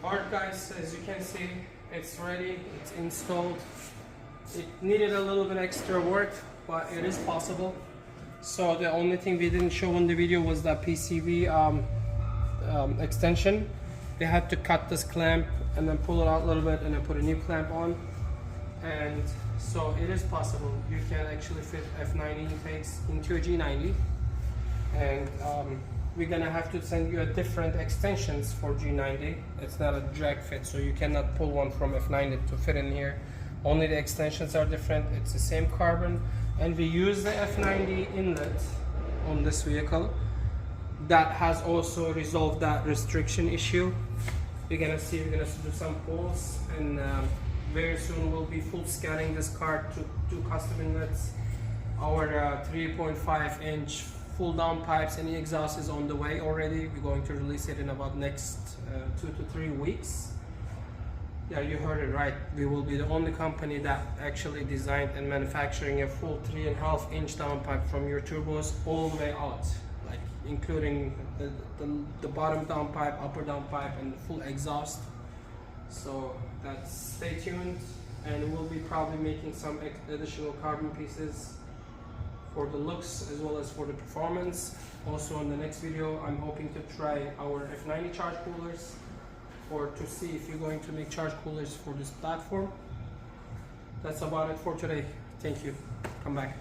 Alright guys, as you can see, it's ready, it's installed. It needed a little bit extra work, but it is possible. So the only thing we didn't show in the video was that PCV extension. They had to cut this clamp and then pull it out a little bit and then put a new clamp on. And so it is possible. You can actually fit F90 intakes into a G90. And we're gonna have to send you a different extensions for G90. It's not a drag fit, so you cannot pull one from F90 to fit in here. Only the extensions are different. It's the same carbon, and we use the F90 inlet on this vehicle. That has also resolved that restriction issue. We're gonna do some pulls, and very soon we'll be full scanning this car to do custom inlets. Our 3.5 inch full down pipes and the exhaust is on the way already. We're going to release it in about next 2 to 3 weeks. Yeah, you heard it right. We will be the only company that actually designed and manufacturing a full 3.5 inch downpipe from your turbos all the way out, like including the bottom downpipe, upper downpipe, and the full exhaust. So stay tuned, and we'll be probably making some additional carbon pieces for the looks as well as for the performance. Also in the next video, I'm hoping to try our F90 charge coolers, or to see if you're going to make charge coolers for this platform. That's about it for today. Thank you. Come back.